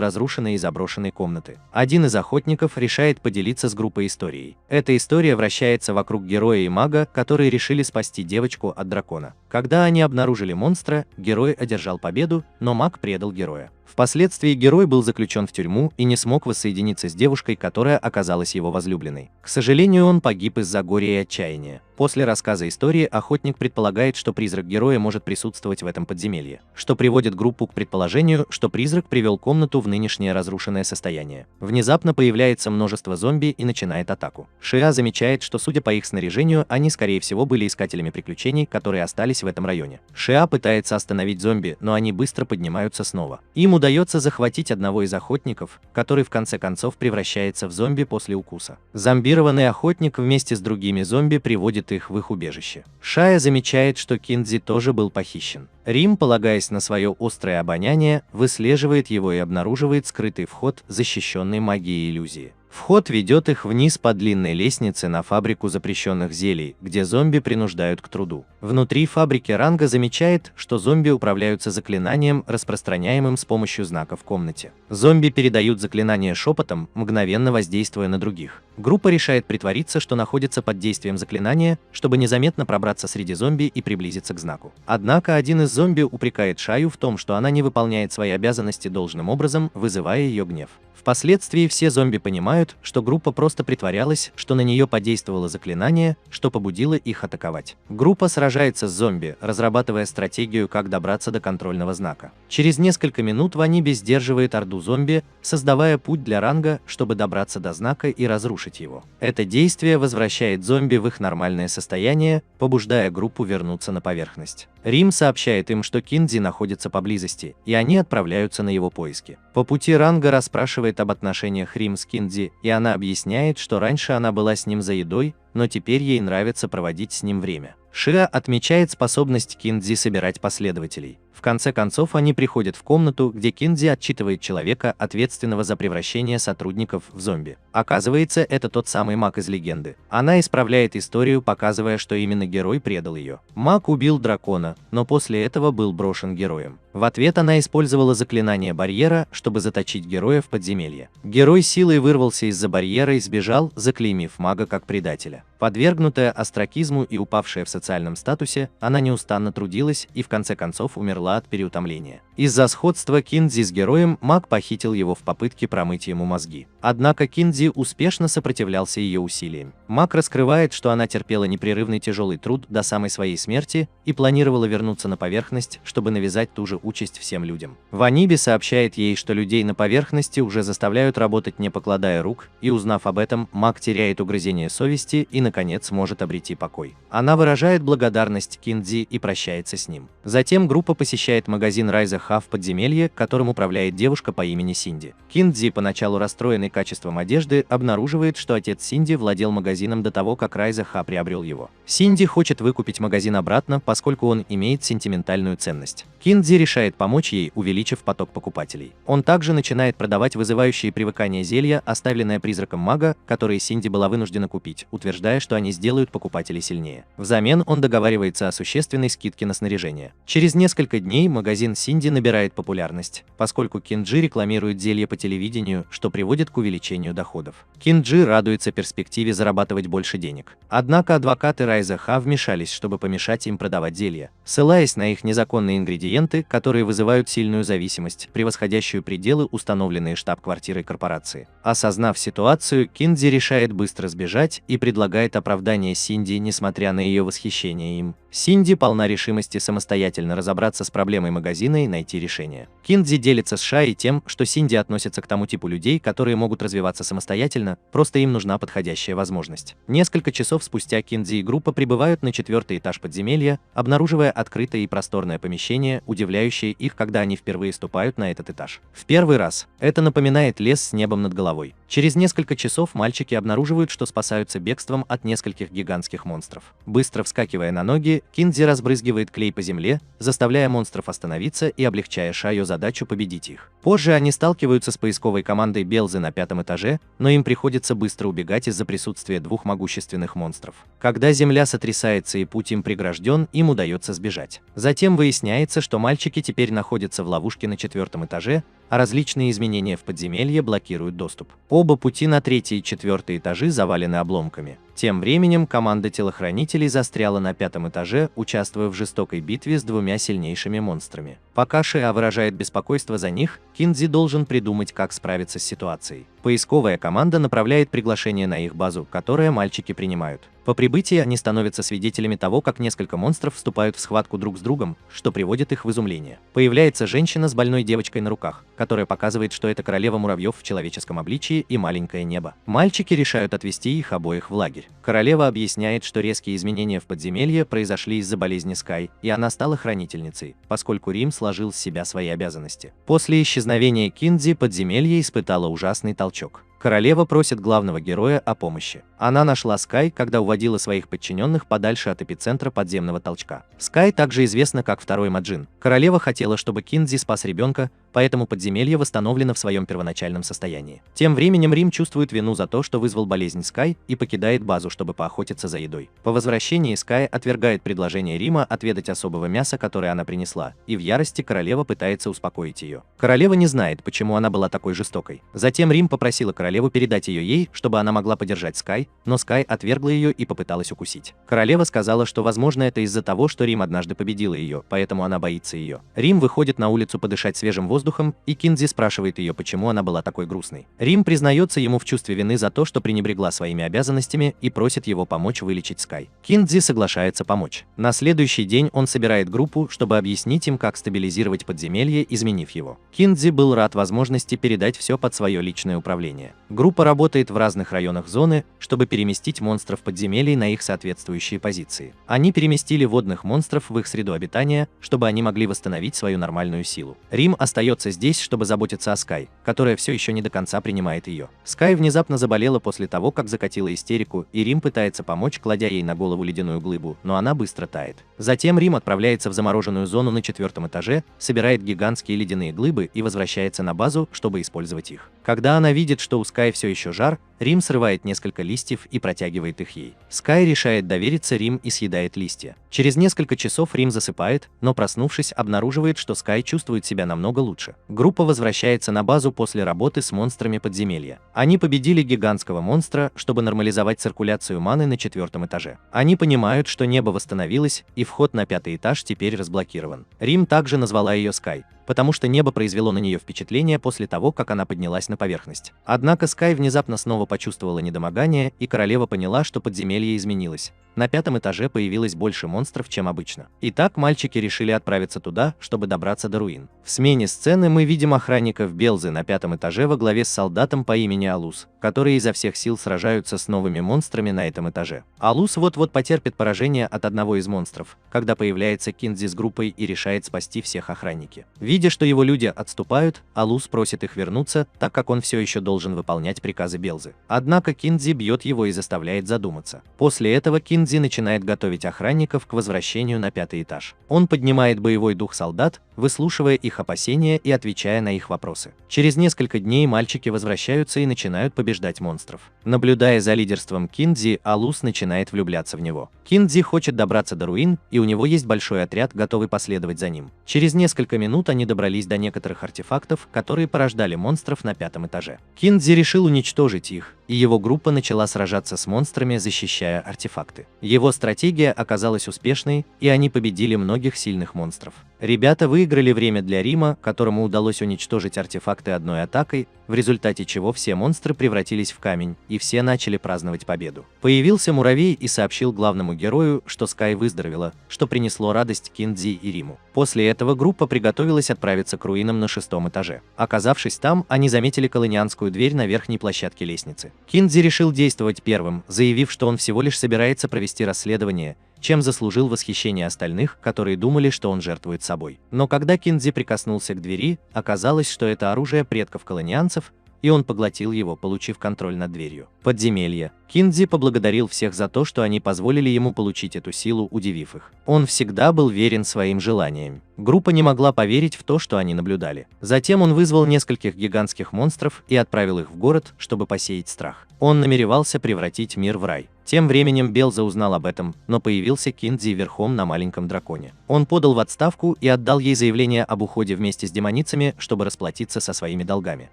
разрушенной и заброшенной комнаты. Один из охотников решает поделиться с группой историей. Эта история вращается вокруг героя и мага, которые решили спасти девочку от дракона. Когда они обнаружили монстра, герой одержал победу, но маг предал героя. Впоследствии герой был заключен в тюрьму и не смог воссоединиться с девушкой, которая оказалась его возлюбленной. К сожалению, он погиб из-за горя и отчаяния. После рассказа истории охотник предполагает, что призрак героя может присутствовать в этом подземелье, что приводит группу к предположению, что призрак привел комнату в нынешнее разрушенное состояние. Внезапно появляется множество зомби и начинает атаку. Шиа замечает, что, судя по их снаряжению, они, скорее всего, были искателями приключений, которые остались в этом районе. Шиа пытается остановить зомби, но они быстро поднимаются снова. Им удается захватить одного из охотников, который в конце концов превращается в зомби после укуса. Зомбированный охотник вместе с другими зомби приводит их в их убежище. Шая замечает, что Киндзи тоже был похищен. Рим, полагаясь на свое острое обоняние, выслеживает его и обнаруживает скрытый вход, защищенный магией иллюзии. Вход ведет их вниз по длинной лестнице на фабрику запрещенных зелий, где зомби принуждают к труду. Внутри фабрики Ранга замечает, что зомби управляются заклинанием, распространяемым с помощью знака в комнате. Зомби передают заклинание шепотом, мгновенно воздействуя на других. Группа решает притвориться, что находится под действием заклинания, чтобы незаметно пробраться среди зомби и приблизиться к знаку. Однако один из зомби упрекает Шаю в том, что она не выполняет свои обязанности должным образом, вызывая ее гнев. Впоследствии все зомби понимают, что группа просто притворялась, что на нее подействовало заклинание, что побудило их атаковать. Группа сражается с зомби, разрабатывая стратегию, как добраться до контрольного знака. Через несколько минут Ванибе сдерживает орду зомби, создавая путь для Ранга, чтобы добраться до знака и разрушить его. Это действие возвращает зомби в их нормальное состояние, побуждая группу вернуться на поверхность. Рим сообщает им, что Киндзи находится поблизости, и они отправляются на его поиски. По пути Ранга расспрашивает об отношениях Рим с Киндзи, и она объясняет, что раньше она была с ним за едой, но теперь ей нравится проводить с ним время. Шиа отмечает способность Киндзи собирать последователей. В конце концов, они приходят в комнату, где Киндзи отчитывает человека, ответственного за превращение сотрудников в зомби. Оказывается, это тот самый маг из легенды. Она исправляет историю, показывая, что именно герой предал ее. Маг убил дракона, но после этого был брошен героем. В ответ она использовала заклинание барьера, чтобы заточить героя в подземелье. Герой силой вырвался из-за барьера и сбежал, заклеймив мага как предателя. Подвергнутая остракизму и упавшая в социальном статусе, она неустанно трудилась и в конце концов умерла от переутомления. Из-за сходства Киндзи с героем, маг похитил его в попытке промыть ему мозги. Однако Киндзи успешно сопротивлялся ее усилиям. Маг раскрывает, что она терпела непрерывный тяжелый труд до самой своей смерти и планировала вернуться на поверхность, чтобы навязать ту же участь всем людям. Ванибе сообщает ей, что людей на поверхности уже заставляют работать, не покладая рук, и узнав об этом, маг теряет угрызение совести и наконец может обрети покой. Она выражает благодарность Киндзи и прощается с ним. Затем группа посещает магазин Райза Ха в подземелье, которым управляет девушка по имени Синди. Киндзи, поначалу расстроенный качеством одежды, обнаруживает, что отец Синди владел магазином до того, как Райза Ха приобрел его. Синди хочет выкупить магазин обратно, поскольку он имеет сентиментальную ценность. Киндзи решает помочь ей, увеличив поток покупателей. Он также начинает продавать вызывающие привыкание зелья, оставленное призраком мага, которые Синди была вынуждена купить, утверждая, что они сделают покупателей сильнее. Взамен он договаривается о существенной скидке на снаряжение. Через несколько дней магазин Синди набирает популярность, поскольку Кинджи рекламирует зелье по телевидению, что приводит к увеличению доходов. Кинджи радуется перспективе зарабатывать больше денег. Однако адвокаты Райза Ха вмешались, чтобы помешать им продавать зелья, ссылаясь на их незаконные ингредиенты, которые вызывают сильную зависимость, превосходящую пределы, установленные штаб-квартирой корпорации. Осознав ситуацию, Киндзи решает быстро сбежать и предлагает оправдание Синди, несмотря на ее восхищение им. Синди полна решимости самостоятельно разобраться с проблемой магазина и найти решение. Киндзи делится с Шай тем, что Синди относится к тому типу людей, которые могут развиваться самостоятельно, просто им нужна подходящая возможность. Несколько часов спустя Киндзи и группа прибывают на 4-й этаж подземелья, обнаруживая открытое и просторное помещение, удивляющее их, когда они впервые ступают на этот этаж. В первый раз это напоминает лес с небом над головой. Через несколько часов мальчики обнаруживают, что спасаются бегством от нескольких гигантских монстров. Быстро вскакивая на ноги, Киндзи разбрызгивает клей по земле, заставляя монстров остановиться и облегчая Шаю задачу победить их. Позже они сталкиваются с поисковой командой Белзы на 5-м этаже, но им приходится быстро убегать из-за присутствия двух могущественных монстров. Когда земля сотрясается и путь им прегражден, им удается сбежать. Затем выясняется, что мальчики теперь находятся в ловушке на 4-м этаже, а различные изменения в подземелье блокируют доступ. Оба пути на 3-й и 4-й этажи завалены обломками. Тем временем команда телохранителей застряла на 5-м этаже, участвуя в жестокой битве с двумя сильнейшими монстрами. Пока Шиа выражает беспокойство за них, Киндзи должен придумать, как справиться с ситуацией. Поисковая команда направляет приглашение на их базу, которое мальчики принимают. По прибытии они становятся свидетелями того, как несколько монстров вступают в схватку друг с другом, что приводит их в изумление. Появляется женщина с больной девочкой на руках, которая показывает, что это королева муравьев в человеческом обличии и маленькое небо. Мальчики решают отвезти их обоих в лагерь. Королева объясняет, что резкие изменения в подземелье произошли из-за болезни Скай, и она стала хранительницей, поскольку Рим сложил с себя свои обязанности. После исчезновения Киндзи подземелье испытало ужасный толчок. Королева просит главного героя о помощи. Она нашла Скай, когда уводила своих подчиненных подальше от эпицентра подземного толчка. Скай также известна как Второй Маджин. Королева хотела, чтобы Киндзи спас ребенка, поэтому подземелье восстановлено в своем первоначальном состоянии. Тем временем Рим чувствует вину за то, что вызвал болезнь Скай, и покидает базу, чтобы поохотиться за едой. По возвращении Скай отвергает предложение Рима отведать особого мяса, которое она принесла, и в ярости королева пытается успокоить ее. Королева не знает, почему она была такой жестокой. Затем Рим попросила королеву передать ее ей, чтобы она могла подержать Скай, но Скай отвергла ее и попыталась укусить. Королева сказала, что возможно это из-за того, что Рим однажды победила ее, поэтому она боится ее. Рим выходит на улицу подышать свежим воздухом, и Киндзи спрашивает ее, почему она была такой грустной. Рим признается ему в чувстве вины за то, что пренебрегла своими обязанностями, и просит его помочь вылечить Скай. Киндзи соглашается помочь. На следующий день он собирает группу, чтобы объяснить им, как стабилизировать подземелье, изменив его. Киндзи был рад возможности передать все под свое личное управление. Группа работает в разных районах зоны, чтобы переместить монстров подземелий на их соответствующие позиции. Они переместили водных монстров в их среду обитания, чтобы они могли восстановить свою нормальную силу. Рим остается здесь, чтобы заботиться о Скай, которая все еще не до конца принимает ее. Скай внезапно заболела после того, как закатила истерику, и Рим пытается помочь, кладя ей на голову ледяную глыбу, но она быстро тает. Затем Рим отправляется в замороженную зону на 4-м этаже, собирает гигантские ледяные глыбы и возвращается на базу, чтобы использовать их. Когда она видит, что у Скай все еще жар, Рим срывает несколько листьев и протягивает их ей. Скай решает довериться Рим и съедает листья. Через несколько часов Рим засыпает, но проснувшись, обнаруживает, что Скай чувствует себя намного лучше. Группа возвращается на базу после работы с монстрами подземелья. Они победили гигантского монстра, чтобы нормализовать циркуляцию маны на 4-м этаже. Они понимают, что небо восстановилось, и вход на 5-й этаж теперь разблокирован. Рим также назвала ее Скай, потому что небо произвело на нее впечатление после того, как она поднялась на поверхность. Однако Скай внезапно снова почувствовала недомогание, и королева поняла, что подземелье изменилось. на 5-м этаже появилось больше монстров, чем обычно. Итак, мальчики решили отправиться туда, чтобы добраться до руин. В смене сцены мы видим охранников Белзы на 5-м этаже во главе с солдатом по имени Алус, которые изо всех сил сражаются с новыми монстрами на этом этаже. Алус вот-вот потерпит поражение от одного из монстров, когда появляется Киндзи с группой и решает спасти всех охранники. Видя, что его люди отступают, Алус просит их вернуться, так как он все еще должен выполнять приказы Белзы. Однако Киндзи бьет его и заставляет задуматься. После этого Киндзи начинает готовить охранников к возвращению на 5-й этаж. Он поднимает боевой дух солдат, выслушивая их опасения и отвечая на их вопросы. Через несколько дней мальчики возвращаются и начинают побеждать монстров. Наблюдая за лидерством Киндзи, Алус начинает влюбляться в него. Киндзи хочет добраться до руин, и у него есть большой отряд, готовый последовать за ним. Через несколько минут они добрались до некоторых артефактов, которые порождали монстров на 5-м этаже. Киндзи решил уничтожить их, и его группа начала сражаться с монстрами, защищая артефакты. Его стратегия оказалась успешной, и они победили многих сильных монстров. Ребята выиграли время для Рима, которому удалось уничтожить артефакты одной атакой, в результате чего все монстры превратились в камень, и все начали праздновать победу. Появился муравей и сообщил главному герою, что Скай выздоровела, что принесло радость Киндзи и Риму. После этого группа приготовилась отправиться к руинам на 6-м этаже. Оказавшись там, они заметили колонианскую дверь на верхней площадке лестницы. Киндзи решил действовать первым, заявив, что он всего лишь собирается провести расследование, чем заслужил восхищение остальных, которые думали, что он жертвует собой. Но когда Киндзи прикоснулся к двери, оказалось, что это оружие предков колонианцев, и он поглотил его, получив контроль над дверью. Подземелье. Киндзи поблагодарил всех за то, что они позволили ему получить эту силу, удивив их. Он всегда был верен своим желаниям. Группа не могла поверить в то, что они наблюдали. Затем он вызвал нескольких гигантских монстров и отправил их в город, чтобы посеять страх. Он намеревался превратить мир в рай. Тем временем Белза узнал об этом, но появился Киндзи верхом на маленьком драконе. Он подал в отставку и отдал ей заявление об уходе вместе с демоницами, чтобы расплатиться со своими долгами.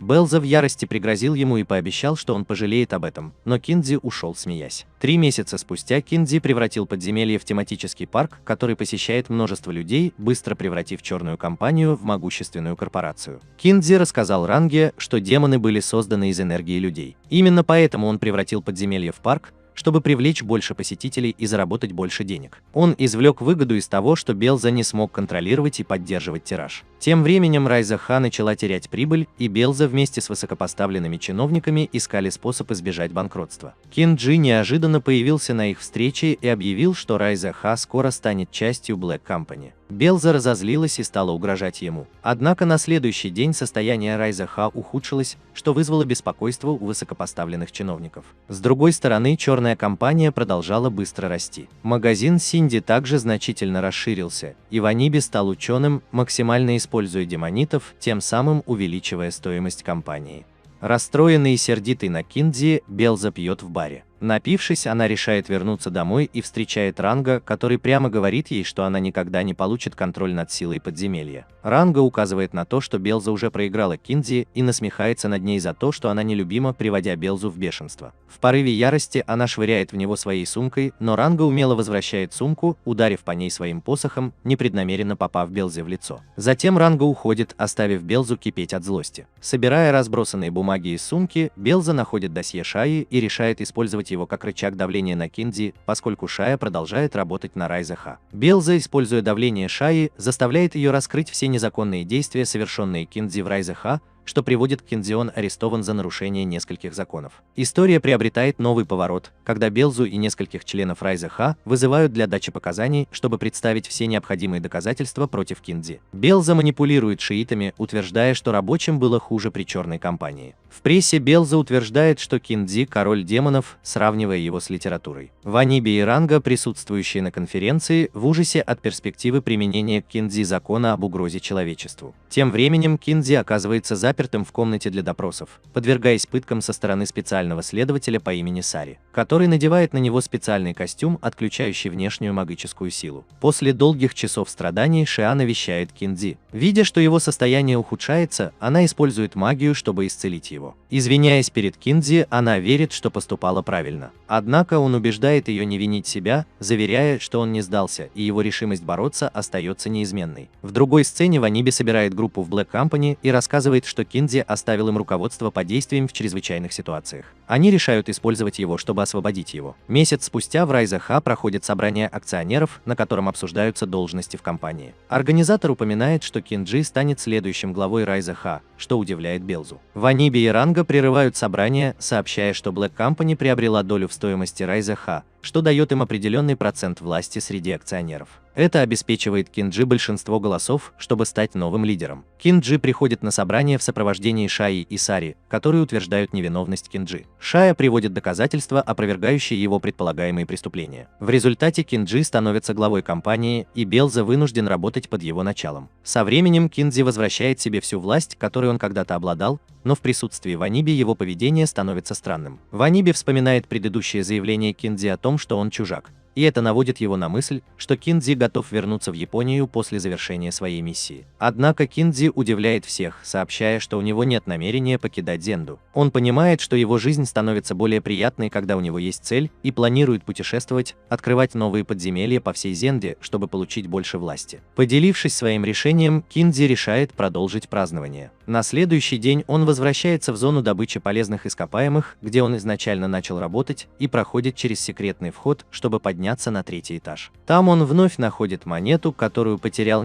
Белза в ярости пригрозил ему и пообещал, что он пожалеет об этом, но Киндзи ушел, смеясь. 3 месяца спустя Киндзи превратил подземелье в тематический парк, который посещает множество людей, быстро превратив черную компанию в могущественную корпорацию. Киндзи рассказал Ранге, что демоны были созданы из энергии людей. Именно поэтому он превратил подземелье в парк, чтобы привлечь больше посетителей и заработать больше денег. Он извлек выгоду из того, что Белза не смог контролировать и поддерживать тираж. Тем временем Райза Ха начала терять прибыль, и Белза вместе с высокопоставленными чиновниками искали способ избежать банкротства. Кинджи неожиданно появился на их встрече и объявил, что Райза Ха скоро станет частью Black Company. Белза разозлилась и стала угрожать ему. Однако на следующий день состояние Райза Ха ухудшилось, что вызвало беспокойство у высокопоставленных чиновников. С другой стороны, черная компания продолжала быстро расти. Магазин Синди также значительно расширился, и Ваниби стал ученым, максимально используя демонитов, тем самым увеличивая стоимость компании. Расстроенный и сердитый на Киндзи, Белза пьет в баре. Напившись, она решает вернуться домой и встречает Ранга, который прямо говорит ей, что она никогда не получит контроль над силой подземелья. Ранга указывает на то, что Белза уже проиграла Киндзи, и насмехается над ней за то, что она нелюбима, приводя Белзу в бешенство. В порыве ярости она швыряет в него своей сумкой, но Ранга умело возвращает сумку, ударив по ней своим посохом, непреднамеренно попав Белзе в лицо. Затем Ранга уходит, оставив Белзу кипеть от злости. Собирая разбросанные бумаги из сумки, Белза находит досье Шаи и решает использовать его как рычаг давления на Киндзи, поскольку Шая продолжает работать на Райза Ха. Белза, используя давление Шаи, заставляет ее раскрыть все незаконные действия, совершенные Киндзи в Райза Ха, что приводит к Киндзи. Он арестован за нарушение нескольких законов. История приобретает новый поворот, когда Белзу и нескольких членов Райза Ха вызывают для дачи показаний, чтобы представить все необходимые доказательства против Киндзи. Белза манипулирует шиитами, утверждая, что рабочим было хуже при черной компании. В прессе Белза утверждает, что Киндзи – король демонов, сравнивая его с литературой. Ваниби и Ранга, присутствующие на конференции, в ужасе от перспективы применения к Киндзи закона об угрозе человечеству. Тем временем Киндзи оказывается запертым в комнате для допросов, подвергаясь пыткам со стороны специального следователя по имени Сари, который надевает на него специальный костюм, отключающий внешнюю магическую силу. После долгих часов страданий Шиа навещает Киндзи. Видя, что его состояние ухудшается, она использует магию, чтобы исцелить его. его. Извиняясь перед Киндзи, она верит, что поступала правильно. Однако он убеждает ее не винить себя, заверяя, что он не сдался, и его решимость бороться остается неизменной. В другой сцене Ваниби собирает группу в Black Company и рассказывает, что Киндзи оставил им руководство по действиям в чрезвычайных ситуациях. Они решают использовать его, чтобы освободить его. Месяц спустя в Rise H проходит собрание акционеров, на котором обсуждаются должности в компании. Организатор упоминает, что Кинджи станет следующим главой Rise H, что удивляет Белзу. Ваниби и Ранга прерывают собрание, сообщая, что Black Company приобрела долю в стоимости Rise H, что дает им определенный процент власти среди акционеров. Это обеспечивает Кинджи большинство голосов, чтобы стать новым лидером. Кинджи приходит на собрание в сопровождении Шаи и Сари, которые утверждают невиновность Кинджи. Шая приводит доказательства, опровергающие его предполагаемые преступления. В результате Кинджи становится главой компании, и Белза вынужден работать под его началом. Со временем Киндзи возвращает себе всю власть, которой он когда-то обладал, но в присутствии Ваниби его поведение становится странным. Ваниби вспоминает предыдущее заявление Киндзи о том, что он чужак. И это наводит его на мысль, что Киндзи готов вернуться в Японию после завершения своей миссии. Однако Киндзи удивляет всех, сообщая, что у него нет намерения покидать Зенду. Он понимает, что его жизнь становится более приятной, когда у него есть цель, и планирует путешествовать, открывать новые подземелья по всей Зенде, чтобы получить больше власти. Поделившись своим решением, Киндзи решает продолжить празднование. На следующий день он возвращается в зону добычи полезных ископаемых, где он изначально начал работать, и проходит через секретный вход, чтобы подняться на 3-й этаж. Там он вновь находит монету, которую потерял